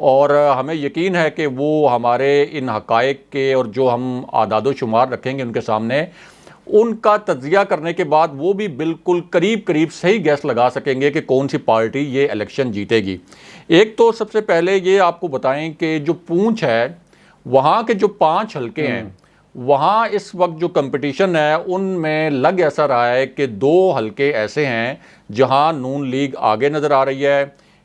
اور ہمیں یقین ہے کہ وہ ہمارے ان حقائق کے اور جو ہم اعداد و شمار رکھیں گے ان کے سامنے، ان کا تجزیہ کرنے کے بعد وہ بھی بالکل قریب قریب صحیح گیس لگا سکیں گے کہ کون سی پارٹی یہ الیکشن جیتے گی۔ ایک تو سب سے پہلے یہ آپ کو بتائیں کہ جو پونچھ ہے وہاں کے جو 5 حلقے ہیں، وہاں اس وقت جو کمپٹیشن ہے ان میں لگ ایسا رہا ہے کہ 2 حلقے ایسے ہیں جہاں نون لیگ آگے نظر آ رہی ہے،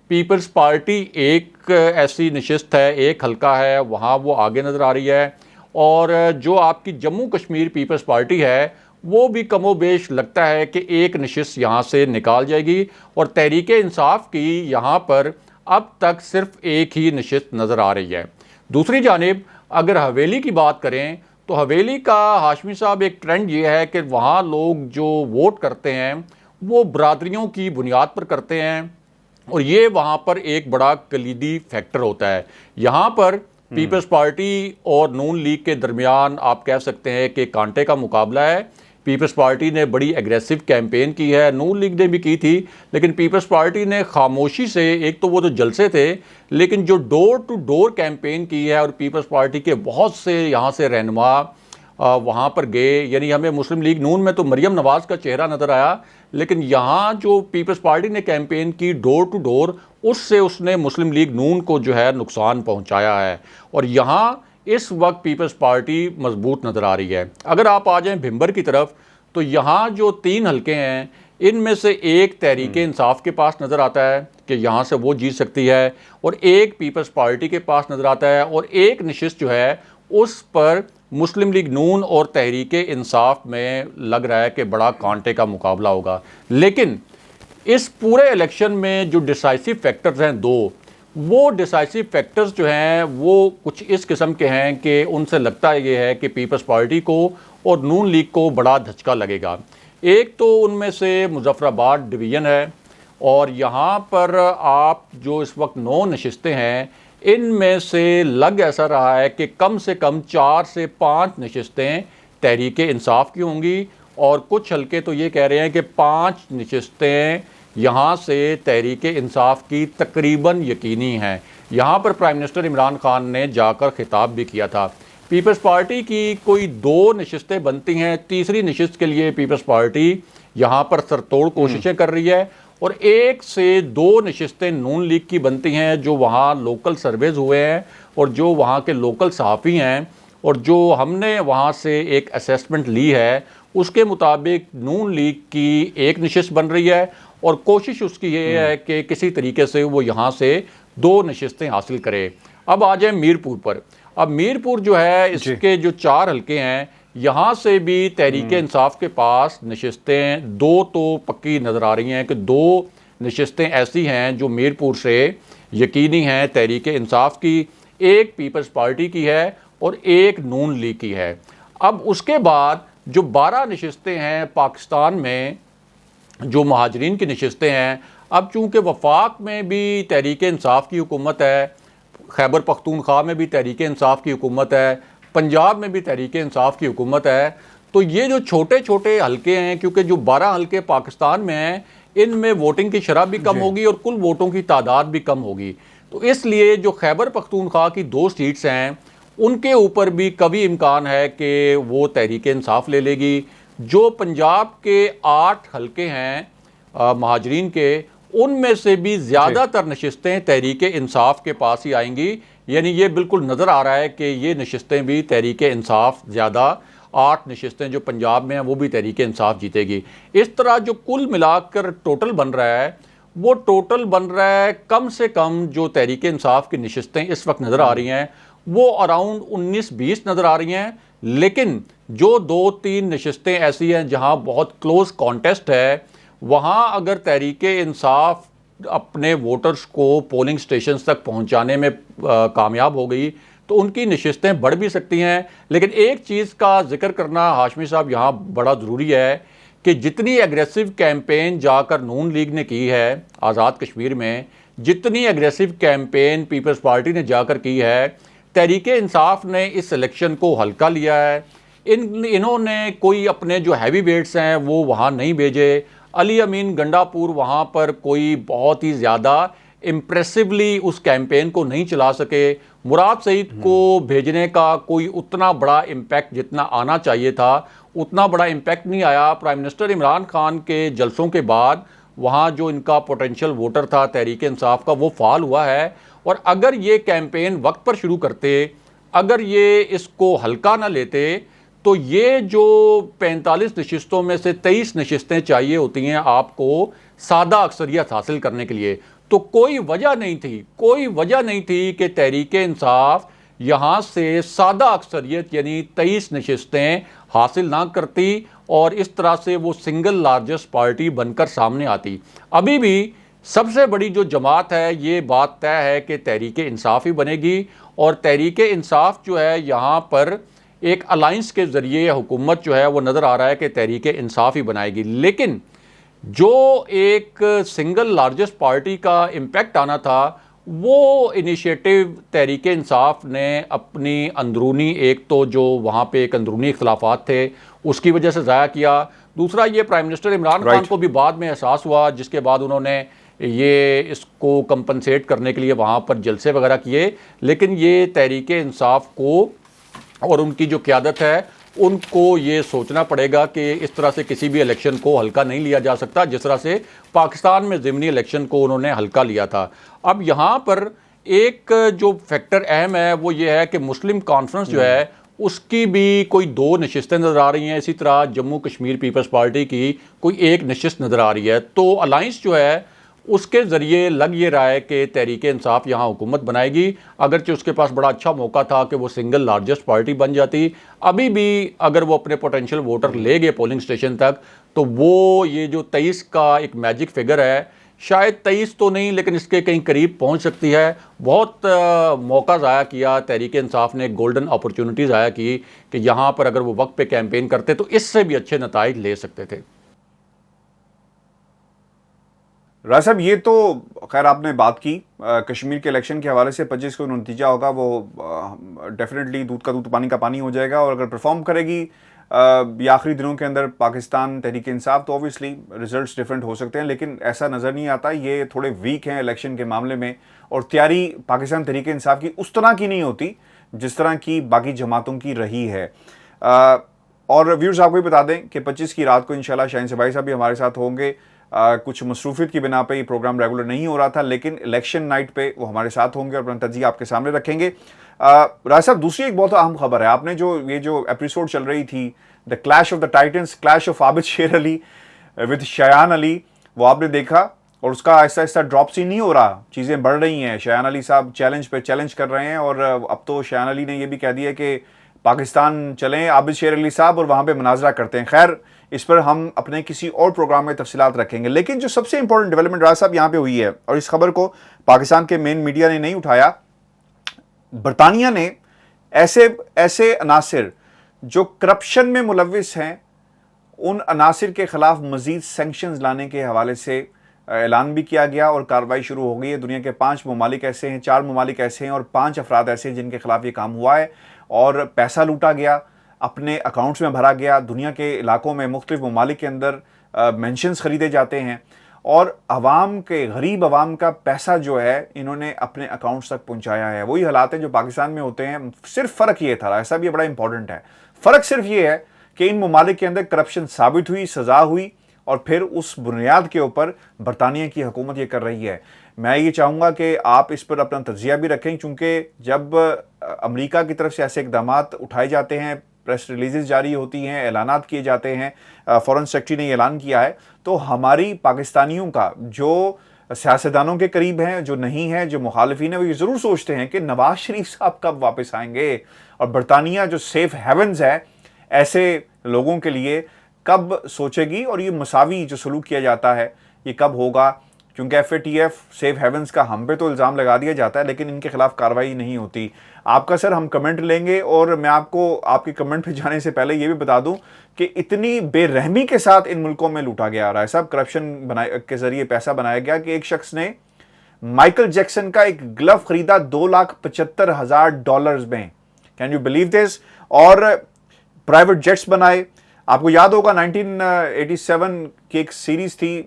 پیپلز پارٹی ایک ایسی نشست ہے، ایک حلقہ ہے وہاں وہ آگے نظر آ رہی ہے، اور جو آپ کی جموں کشمیر پیپلز پارٹی ہے وہ بھی کم و بیش لگتا ہے کہ ایک نشست یہاں سے نکال جائے گی، اور تحریک انصاف کی یہاں پر اب تک صرف ایک ہی نشست نظر آ رہی ہے۔ دوسری جانب اگر حویلی کی بات کریں تو حویلی کا ہاشمی صاحب ایک ٹرینڈ یہ ہے کہ وہاں لوگ جو ووٹ کرتے ہیں وہ برادریوں کی بنیاد پر کرتے ہیں، اور یہ وہاں پر ایک بڑا کلیدی فیکٹر ہوتا ہے۔ یہاں پر پیپلز پارٹی اور نون لیگ کے درمیان آپ کہہ سکتے ہیں کہ کانٹے کا مقابلہ ہے۔ پیپلز پارٹی نے بڑی ایگریسو کیمپین کی ہے، نون لیگ نے بھی کی تھی، لیکن پیپلز پارٹی نے خاموشی سے، ایک تو وہ تو جلسے تھے، لیکن جو ڈور ٹو ڈور کیمپین کی ہے، اور پیپلز پارٹی کے بہت سے یہاں سے رہنما وہاں پر گئے، یعنی ہمیں مسلم لیگ نون میں تو مریم نواز کا چہرہ نظر آیا، لیکن یہاں جو پیپلز پارٹی نے کیمپین کی ڈور ٹو ڈور، اس سے اس نے مسلم لیگ نون کو جو ہے نقصان پہنچایا ہے، اور یہاں اس وقت پیپلز پارٹی مضبوط نظر آ رہی ہے۔ اگر آپ آ جائیں بھمبر کی طرف تو یہاں جو 3 حلقے ہیں ان میں سے ایک تحریک انصاف کے پاس نظر آتا ہے کہ یہاں سے وہ جیت سکتی ہے، اور ایک پیپلز پارٹی کے پاس نظر آتا ہے، اور ایک نشست جو ہے اس پر مسلم لیگ نون اور تحریک انصاف میں لگ رہا ہے کہ بڑا کانٹے کا مقابلہ ہوگا۔ لیکن اس پورے الیکشن میں جو ڈیسائسو فیکٹرز ہیں 2، وہ ڈیسائسو فیکٹرز جو ہیں وہ کچھ اس قسم کے ہیں کہ ان سے لگتا یہ ہے کہ پیپلز پارٹی کو اور نون لیگ کو بڑا دھچکا لگے گا۔ ایک تو ان میں سے مظفر آباد ڈویژن ہے، اور یہاں پر آپ جو اس وقت 9 نشستیں ہیں ان میں سے لگ ایسا رہا ہے کہ کم سے کم 4 سے 5 نشستیں تحریک انصاف کی ہوں گی، اور کچھ حلقے تو یہ کہہ رہے ہیں کہ 5 نشستیں یہاں سے تحریک انصاف کی تقریباً یقینی ہیں۔ یہاں پر پرائم منسٹر عمران خان نے جا کر خطاب بھی کیا تھا۔ پیپلز پارٹی کی کوئی 2 نشستیں بنتی ہیں، تیسری نشست کے لیے پیپلز پارٹی یہاں پر سرتوڑ کوششیں کر رہی ہے، اور 1 سے 2 نشستیں نون لیگ کی بنتی ہیں جو وہاں لوکل سرویز ہوئے ہیں، اور جو وہاں کے لوکل صحافی ہیں، اور جو ہم نے وہاں سے ایک اسیسمنٹ لی ہے اس کے مطابق نون لیگ کی 1 نشست بن رہی ہے، اور کوشش اس کی یہ ہے کہ کسی طریقے سے وہ یہاں سے 2 نشستیں حاصل کرے۔ اب آ جائیں میرپور پر۔ اب میرپور جو ہے اس کے جو 4 حلقے ہیں یہاں سے بھی تحریک انصاف کے پاس نشستیں 2 تو پکی نظر آ رہی ہیں کہ 2 نشستیں ایسی ہیں جو میرپور سے یقینی ہیں تحریک انصاف کی، 1 پیپلز پارٹی کی ہے اور 1 نون لیگ کی ہے۔ اب اس کے بعد جو 12 نشستیں ہیں پاکستان میں جو مہاجرین کی نشستیں ہیں، اب چونکہ وفاق میں بھی تحریک انصاف کی حکومت ہے، خیبر پختونخوا میں بھی تحریک انصاف کی حکومت ہے، پنجاب میں بھی تحریک انصاف کی حکومت ہے، تو یہ جو چھوٹے چھوٹے حلقے ہیں، کیونکہ جو 12 حلقے پاکستان میں ہیں ان میں ووٹنگ کی شرح بھی کم ہوگی اور کل ووٹوں کی تعداد بھی کم ہوگی، تو اس لیے جو خیبر پختونخوا کی 2 سیٹس ہیں ان کے اوپر بھی کبھی امکان ہے کہ وہ تحریک انصاف لے لے گی۔ جو پنجاب کے 8 حلقے ہیں مہاجرین کے، ان میں سے بھی زیادہ تر نشستیں تحریک انصاف کے پاس ہی آئیں گی، یعنی یہ بالکل نظر آ رہا ہے کہ یہ نشستیں بھی تحریک انصاف زیادہ، 8 نشستیں جو پنجاب میں ہیں وہ بھی تحریک انصاف جیتے گی۔ اس طرح جو کل ملا کر ٹوٹل بن رہا ہے وہ ٹوٹل بن رہا ہے کم سے کم جو تحریک انصاف کی نشستیں اس وقت نظر آ رہی ہیں وہ اراؤنڈ 19-20 نظر آ رہی ہیں، لیکن جو 2-3 نشستیں ایسی ہیں جہاں بہت کلوز کانٹیسٹ ہے، وہاں اگر تحریک انصاف اپنے ووٹرز کو پولنگ سٹیشنز تک پہنچانے میں کامیاب ہو گئی تو ان کی نشستیں بڑھ بھی سکتی ہیں۔ لیکن ایک چیز کا ذکر کرنا ہاشمی صاحب یہاں بڑا ضروری ہے کہ جتنی ایگریسو کیمپین جا کر نون لیگ نے کی ہے آزاد کشمیر میں، جتنی ایگریسو کیمپین پیپلز پارٹی نے جا کر کی ہے، تحریک انصاف نے اس الیکشن کو ہلکا لیا ہے۔ انہوں نے کوئی اپنے جو ہیوی ویٹس ہیں وہ وہاں نہیں بھیجے، علی امین گنڈا پور وہاں پر کوئی بہت ہی زیادہ امپریسولی اس کیمپین کو نہیں چلا سکے. مراد سعید کو بھیجنے کا کوئی اتنا بڑا امپیکٹ جتنا آنا چاہیے تھا اتنا بڑا امپیکٹ نہیں آیا. پرائم منسٹر عمران خان کے جلسوں کے بعد وہاں جو ان کا پوٹینشیل ووٹر تھا تحریک انصاف کا وہ فعال ہوا ہے, اور اگر یہ کیمپین وقت پر شروع کرتے, اگر یہ اس کو ہلکا نہ لیتے, تو یہ جو 45 نشستوں میں سے 23 نشستیں چاہیے ہوتی ہیں آپ کو سادہ اکثریت حاصل کرنے کے لیے, تو کوئی وجہ نہیں تھی کہ تحریک انصاف یہاں سے سادہ اکثریت یعنی 23 نشستیں حاصل نہ کرتی اور اس طرح سے وہ سنگل لارجسٹ پارٹی بن کر سامنے آتی. ابھی بھی سب سے بڑی جو جماعت ہے یہ بات طے ہے کہ تحریک انصاف ہی بنے گی, اور تحریک انصاف جو ہے یہاں پر ایک الائنس کے ذریعے حکومت جو ہے وہ نظر آ رہا ہے کہ تحریک انصاف ہی بنائے گی. لیکن جو ایک سنگل لارجسٹ پارٹی کا امپیکٹ آنا تھا وہ انیشیٹو تحریک انصاف نے اپنی اندرونی, ایک تو جو وہاں پہ ایک اندرونی اختلافات تھے اس کی وجہ سے ضائع کیا. دوسرا یہ پرائم منسٹر عمران خان کو بھی بعد میں احساس ہوا, جس کے بعد انہوں نے یہ اس کو کمپنسیٹ کرنے کے لیے وہاں پر جلسے وغیرہ کیے. لیکن یہ تحریک انصاف کو اور ان کی جو قیادت ہے ان کو یہ سوچنا پڑے گا کہ اس طرح سے کسی بھی الیکشن کو ہلکا نہیں لیا جا سکتا جس طرح سے پاکستان میں ضمنی الیکشن کو انہوں نے ہلکا لیا تھا. اب یہاں پر ایک جو فیکٹر اہم ہے وہ یہ ہے کہ مسلم کانفرنس جو ہے اس کی بھی کوئی 2 نشستیں نظر آ رہی ہیں, اسی طرح جموں کشمیر پیپلز پارٹی کی کوئی 1 نشست نظر آ رہی ہے. تو الائنس جو ہے اس کے ذریعے لگ یہ رہا ہے کہ تحریک انصاف یہاں حکومت بنائے گی, اگرچہ اس کے پاس بڑا اچھا موقع تھا کہ وہ سنگل لارجسٹ پارٹی بن جاتی. ابھی بھی اگر وہ اپنے پوٹینشیل ووٹر لے گئے پولنگ سٹیشن تک تو وہ یہ جو 23 کا ایک میجک فگر ہے, شاید 23 تو نہیں لیکن اس کے کہیں قریب پہنچ سکتی ہے. بہت موقع ضائع کیا تحریک انصاف نے, گولڈن اپرچونٹی ضائع کی کہ یہاں پر اگر وہ وقت پہ کیمپین کرتے تو اس سے بھی اچھے نتائج لے سکتے تھے. راز صاحب یہ تو خیر آپ نے بات کی کشمیر کے الیکشن کے حوالے سے 25 کو نتیجہ ہوگا وہ ڈیفینیٹلی دودھ کا دودھ پانی کا پانی ہو جائے گا, اور اگر پرفارم کرے گی یا آخری دنوں کے اندر پاکستان تحریک انصاف تو اوبیسلی ریزلٹس ڈیفرنٹ ہو سکتے ہیں, لیکن ایسا نظر نہیں آتا. یہ تھوڑے ویک ہیں الیکشن کے معاملے میں, اور تیاری پاکستان تحریک انصاف کی اس طرح کی نہیں ہوتی جس طرح کی باقی جماعتوں کی رہی ہے. اور ویورز آپ کو بھی بتا دیں کہ 25 کی رات کو انشاءاللہ شاہین صباحی صاحب بھی ہمارے ساتھ ہوں گے. کچھ مصروفیت کی بنا پہ یہ پروگرام ریگولر نہیں ہو رہا تھا, لیکن الیکشن نائٹ پہ وہ ہمارے ساتھ ہوں گے اور اپنا تجزیہ آپ کے سامنے رکھیں گے. راز صاحب دوسری ایک بہت اہم خبر ہے, آپ نے یہ جو ایپیسوڈ چل رہی تھی the clash of the titans, clash of Abid Sher Ali with شایان علی, وہ آپ نے دیکھا, اور اس کا آہستہ آہستہ ڈراپ سی نہیں ہو رہا, چیزیں بڑھ رہی ہیں. شایان علی صاحب چیلنج پہ چیلنج کر رہے ہیں, اور اب تو شایان علی نے یہ بھی کہہ دیا کہ پاکستان چلیں عابد شیر علی صاحب اور وہاں پہ مناظرہ کرتے ہیں. خیر اس پر ہم اپنے کسی اور پروگرام میں تفصیلات رکھیں گے, لیکن جو سب سے امپورٹنٹ ڈیولپمنٹ راز صاحب یہاں پہ ہوئی ہے, اور اس خبر کو پاکستان کے مین میڈیا نے نہیں اٹھایا, برطانیہ نے ایسے عناصر جو کرپشن میں ملوث ہیں ان عناصر کے خلاف مزید سینکشنز لانے کے حوالے سے اعلان بھی کیا گیا, اور کارروائی شروع ہو گئی ہے. دنیا کے 5 ممالک ایسے ہیں, 4 ممالک ایسے ہیں اور 5 افراد ایسے ہیں جن کے خلاف یہ کام ہوا ہے, اور پیسہ لوٹا گیا, اپنے اکاؤنٹس میں بھرا گیا. دنیا کے علاقوں میں مختلف ممالک کے اندر مینشنز خریدے جاتے ہیں, اور عوام کے غریب عوام کا پیسہ جو ہے انہوں نے اپنے اکاؤنٹس تک پہنچایا ہے. وہی حالات ہیں جو پاکستان میں ہوتے ہیں. صرف فرق یہ تھا, ایسا بھی بڑا امپورٹنٹ ہے, فرق صرف یہ ہے کہ ان ممالک کے اندر کرپشن ثابت ہوئی, سزا ہوئی, اور پھر اس بنیاد کے اوپر برطانیہ کی حکومت یہ کر رہی ہے. میں یہ چاہوں گا کہ آپ اس پر اپنا تجزیہ بھی رکھیں, چونکہ جب امریکہ کی طرف سے ایسے اقدامات اٹھائے جاتے ہیں, پریس ریلیزز جاری ہوتی ہیں, اعلانات کیے جاتے ہیں, فورن سیکرٹری نے یہ اعلان کیا ہے, تو ہماری پاکستانیوں کا جو سیاستدانوں کے قریب ہیں, جو نہیں ہیں, جو مخالفین ہیں, وہ یہ ضرور سوچتے ہیں کہ نواز شریف صاحب کب واپس آئیں گے, اور برطانیہ جو سیف ہیونز ہے ایسے لوگوں کے لیے کب سوچے گی, اور یہ مساوی جو سلوک کیا جاتا ہے یہ کب ہوگا. کیونکہ FATF سیف ہیونز کا ہم پہ تو الزام لگا دیا جاتا ہے, لیکن ان کے خلاف کارروائی نہیں ہوتی. آپ کا سر ہم کمنٹ لیں گے, اور میں آپ کو آپ کے کمنٹ پہ جانے سے پہلے یہ بھی بتا دوں کہ اتنی بے رحمی کے ساتھ ان ملکوں میں لوٹا گیا رہا ہے صاحب, کرپشن کے ذریعے پیسہ بنایا گیا کہ ایک شخص نے مائیکل جیکسن کا ایک گلو خریدا $2,75,000 میں. Can you believe this? اور پرائیویٹ جیٹس بنائے, آپ کو یاد ہوگا 1987 کی ایک سیریز تھی،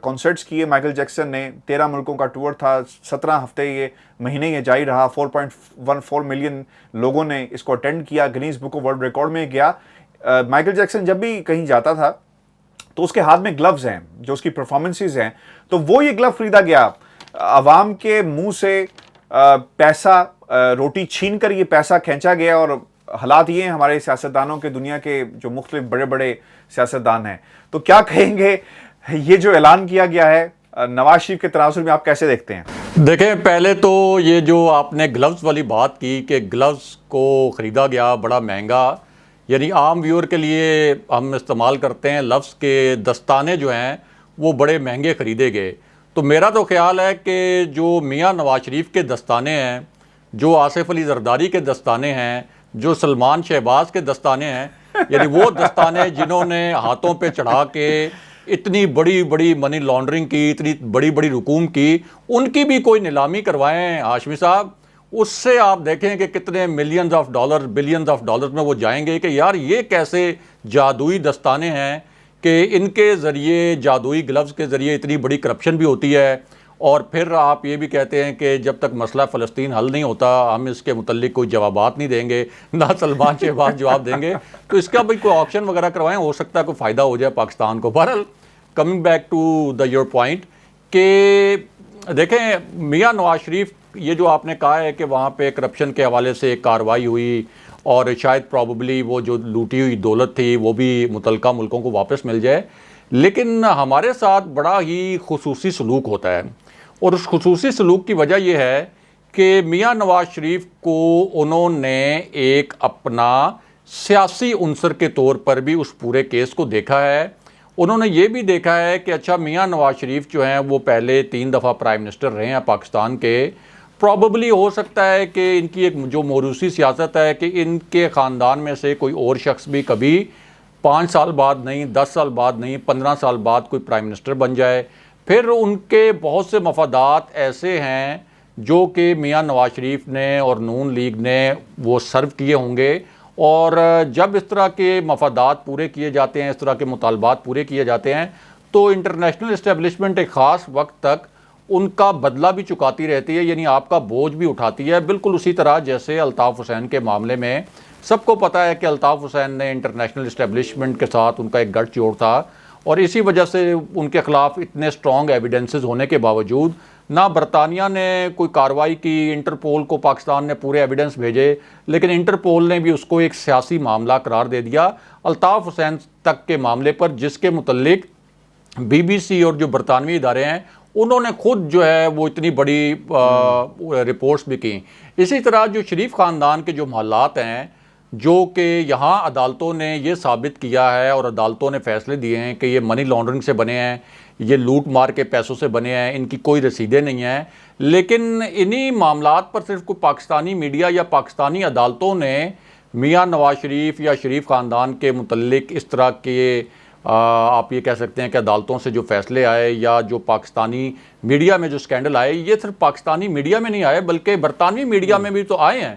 کانسرٹس کیے مائیکل جیکسن نے، 13 ملکوں کا ٹور تھا، 17 ہفتے یہ مہینے یہ جاری رہا، 4.14 ملین لوگوں نے اس کو اٹینڈ کیا، Guinness book of world record میں گیا۔ مائیکل جیکسن جب بھی کہیں جاتا تھا تو اس کے ہاتھ میں گلوز ہیں جو اس کی پرفارمنسز ہیں، تو وہ یہ گلو خریدا گیا، عوام کے منہ سے پیسہ، روٹی چھین کر یہ پیسہ کھینچا گیا، اور حالات یہ ہیں ہمارے سیاستدانوں کے، دنیا کے جو مختلف بڑے بڑے سیاستدان ہیں۔ تو کیا کہیں گے یہ جو اعلان کیا گیا ہے نواز شریف کے تناظر میں، آپ کیسے دیکھتے ہیں؟ دیکھیں، پہلے تو یہ جو آپ نے گلوز والی بات کی کہ گلوز کو خریدا گیا بڑا مہنگا، یعنی عام ویور کے لیے ہم استعمال کرتے ہیں لفظ کے دستانے جو ہیں وہ بڑے مہنگے خریدے گئے۔ تو میرا تو خیال ہے کہ جو میاں نواز شریف کے دستانے ہیں، جو آصف علی زرداری کے دستانے ہیں، جو سلمان شہباز کے دستانے ہیں، یعنی وہ دستانے جنہوں نے ہاتھوں پہ چڑھا کے اتنی بڑی بڑی منی لانڈرنگ کی، اتنی بڑی بڑی رقوم کی، ان کی بھی کوئی نیلامی کروائیں ہاشمی صاحب، اس سے آپ دیکھیں کہ کتنے millions of dollar, billions of dollars میں وہ جائیں گے کہ یار یہ کیسے جادوئی دستانے ہیں کہ ان کے ذریعے، جادوئی گلوز کے ذریعے اتنی بڑی کرپشن بھی ہوتی ہے۔ اور پھر آپ یہ بھی کہتے ہیں کہ جب تک مسئلہ فلسطین حل نہیں ہوتا ہم اس کے متعلق کوئی جوابات نہیں دیں گے، نہ سلمان شہباز جواب دیں گے، تو اس کا بھی کوئی آپشن وغیرہ کروائیں، ہو سکتا ہے کوئی فائدہ ہو جائے پاکستان کو۔ بہرحال coming back to the your point کہ دیکھیں میاں نواز شریف، یہ جو آپ نے کہا ہے کہ وہاں پہ کرپشن کے حوالے سے ایک کارروائی ہوئی اور شاید پروبیبلی وہ جو لوٹی ہوئی دولت تھی وہ بھی متعلقہ ملکوں کو واپس مل جائے، لیکن ہمارے ساتھ بڑا ہی خصوصی سلوک ہوتا ہے، اور اس خصوصی سلوک کی وجہ یہ ہے کہ میاں نواز شریف کو انہوں نے ایک اپنا سیاسی عنصر کے طور پر بھی اس پورے کیس کو دیکھا ہے۔ انہوں نے یہ بھی دیکھا ہے کہ اچھا میاں نواز شریف جو ہیں وہ پہلے 3 دفعہ پرائم منسٹر رہے ہیں پاکستان کے، پروبیبلی ہو سکتا ہے کہ ان کی ایک جو موروثی سیاست ہے کہ ان کے خاندان میں سے کوئی اور شخص بھی کبھی 5 سال بعد نہیں، 10 سال بعد نہیں، 15 سال بعد کوئی پرائم منسٹر بن جائے۔ پھر ان کے بہت سے مفادات ایسے ہیں جو کہ میاں نواز شریف نے اور نون لیگ نے وہ سرو کیے ہوں گے، اور جب اس طرح کے مفادات پورے کیے جاتے ہیں، اس طرح کے مطالبات پورے کیے جاتے ہیں، تو انٹرنیشنل اسٹیبلشمنٹ ایک خاص وقت تک ان کا بدلہ بھی چکاتی رہتی ہے، یعنی آپ کا بوجھ بھی اٹھاتی ہے، بالکل اسی طرح جیسے الطاف حسین کے معاملے میں سب کو پتہ ہے کہ الطاف حسین نے انٹرنیشنل اسٹیبلشمنٹ کے ساتھ ان کا ایک گٹھ جوڑ تھا، اور اسی وجہ سے ان کے خلاف اتنے سٹرونگ ایویڈنسز ہونے کے باوجود نہ برطانیہ نے کوئی کارروائی کی، انٹرپول کو پاکستان نے پورے ایویڈنس بھیجے، لیکن انٹرپول نے بھی اس کو ایک سیاسی معاملہ قرار دے دیا الطاف حسین تک کے معاملے پر، جس کے متعلق بی بی سی اور جو برطانوی ادارے ہیں انہوں نے خود جو ہے وہ اتنی بڑی رپورٹس بھی کی۔ اسی طرح جو شریف خاندان کے جو محلات ہیں، جو کہ یہاں عدالتوں نے یہ ثابت کیا ہے اور عدالتوں نے فیصلے دیے ہیں کہ یہ منی لانڈرنگ سے بنے ہیں، یہ لوٹ مار کے پیسوں سے بنے ہیں، ان کی کوئی رسیدیں نہیں ہیں، لیکن انہی معاملات پر صرف کوئی پاکستانی میڈیا یا پاکستانی عدالتوں نے میاں نواز شریف یا شریف خاندان کے متعلق اس طرح کے آپ یہ کہہ سکتے ہیں کہ عدالتوں سے جو فیصلے آئے یا جو پاکستانی میڈیا میں جو سکینڈل آئے، یہ صرف پاکستانی میڈیا میں نہیں آئے بلکہ برطانوی میڈیا میں بھی تو آئے ہیں۔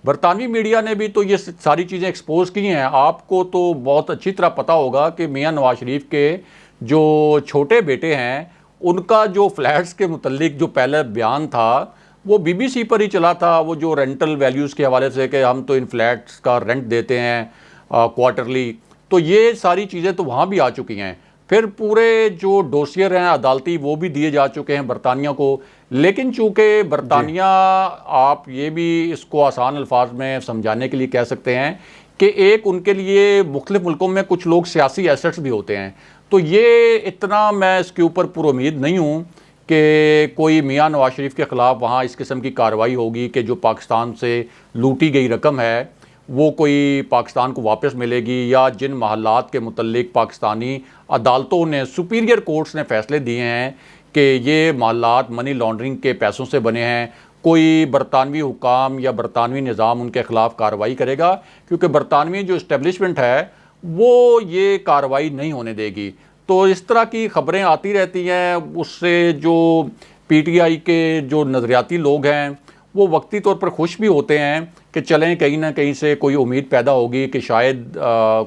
برطانوی میڈیا نے بھی تو یہ ساری چیزیں ایکسپوز کی ہیں۔ آپ کو تو بہت اچھی طرح پتہ ہوگا کہ میاں نواز شریف کے جو چھوٹے بیٹے ہیں ان کا جو فلیٹس کے متعلق جو پہلے بیان تھا وہ بی بی سی پر ہی چلا تھا، وہ جو رینٹل ویلیوز کے حوالے سے کہ ہم تو ان فلیٹس کا رینٹ دیتے ہیں کوارٹرلی، تو یہ ساری چیزیں تو وہاں بھی آ چکی ہیں۔ پھر پورے جو ڈوسیئر ہیں عدالتی وہ بھی دیے جا چکے ہیں برطانیہ کو، لیکن چونکہ برطانیہ، آپ یہ بھی اس کو آسان الفاظ میں سمجھانے کے لیے کہہ سکتے ہیں کہ ایک ان کے لیے مختلف ملکوں میں کچھ لوگ سیاسی ایسٹس بھی ہوتے ہیں، تو یہ اتنا میں اس کے اوپر پر امید نہیں ہوں کہ کوئی میاں نواز شریف کے خلاف وہاں اس قسم کی کارروائی ہوگی کہ جو پاکستان سے لوٹی گئی رقم ہے وہ کوئی پاکستان کو واپس ملے گی، یا جن محلات کے متعلق پاکستانی عدالتوں نے، سپیریئر کورٹس نے فیصلے دیے ہیں کہ یہ محلات منی لانڈرنگ کے پیسوں سے بنے ہیں، کوئی برطانوی حکام یا برطانوی نظام ان کے خلاف کارروائی کرے گا، کیونکہ برطانوی جو اسٹیبلشمنٹ ہے وہ یہ کارروائی نہیں ہونے دے گی۔ تو اس طرح کی خبریں آتی رہتی ہیں، اس سے جو پی ٹی آئی کے جو نظریاتی لوگ ہیں وہ وقتی طور پر خوش بھی ہوتے ہیں کہ چلیں کہیں نہ کہیں سے کوئی امید پیدا ہوگی کہ شاید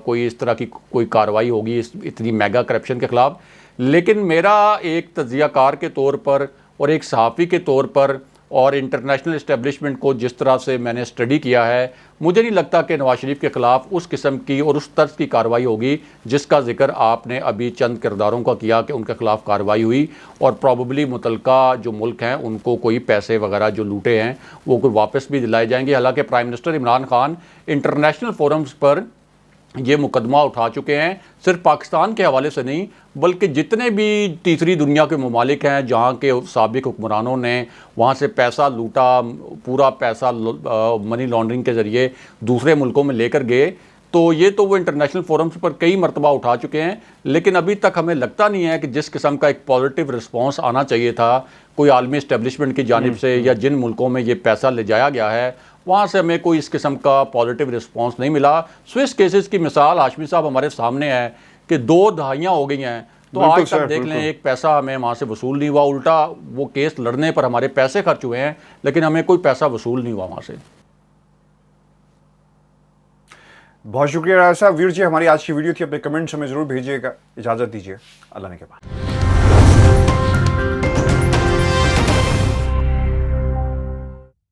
کوئی اس طرح کی کوئی کارروائی ہوگی اس اتنی میگا کرپشن کے خلاف. لیکن میرا ایک تجزیہ کار کے طور پر اور ایک صحافی کے طور پر اور انٹرنیشنل اسٹیبلشمنٹ کو جس طرح سے میں نے اسٹڈی کیا ہے, مجھے نہیں لگتا کہ نواز شریف کے خلاف اس قسم کی اور اس طرز کی کارروائی ہوگی جس کا ذکر آپ نے ابھی چند کرداروں کا کیا کہ ان کے خلاف کارروائی ہوئی, اور پروبیبلی متعلقہ جو ملک ہیں ان کو کوئی پیسے وغیرہ جو لوٹے ہیں وہ کوئی واپس بھی دلائے جائیں گے. حالانکہ prime minister Imran Khan international forums پر یہ مقدمہ اٹھا چکے ہیں, صرف پاکستان کے حوالے سے نہیں بلکہ جتنے بھی تیسری دنیا کے ممالک ہیں جہاں کے سابق حکمرانوں نے وہاں سے پیسہ لوٹا, پورا پیسہ منی لانڈرنگ کے ذریعے دوسرے ملکوں میں لے کر گئے, تو یہ تو وہ انٹرنیشنل فورمز پر کئی مرتبہ اٹھا چکے ہیں. لیکن ابھی تک ہمیں لگتا نہیں ہے کہ جس قسم کا ایک پازیٹیو رسپانس آنا چاہیے تھا کوئی عالمی اسٹیبلشمنٹ کی جانب سے, یا جن ملکوں میں یہ پیسہ لے جایا گیا ہے وہاں سے ہمیں کوئی اس قسم کا پازیٹیو رسپانس نہیں ملا. سوئس کیسز کی مثال ہاشمی صاحب ہمارے سامنے ہے کہ 2 دہائیاں ہو گئی ہیں, تو آج تک دیکھ لیں ایک پیسہ ہمیں وہاں سے وصول نہیں ہوا, الٹا وہ کیس لڑنے پر ہمارے پیسے خرچ ہوئے ہیں لیکن ہمیں کوئی پیسہ وصول نہیں ہوا وہاں سے. بہت شکریہ راجہ صاحب. ویر جی ہماری آج کی ویڈیو تھی, اپنے کمنٹس ہمیں ضرور بھیجیے گا. اجازت دیجیے, اللہ نے کے بعد.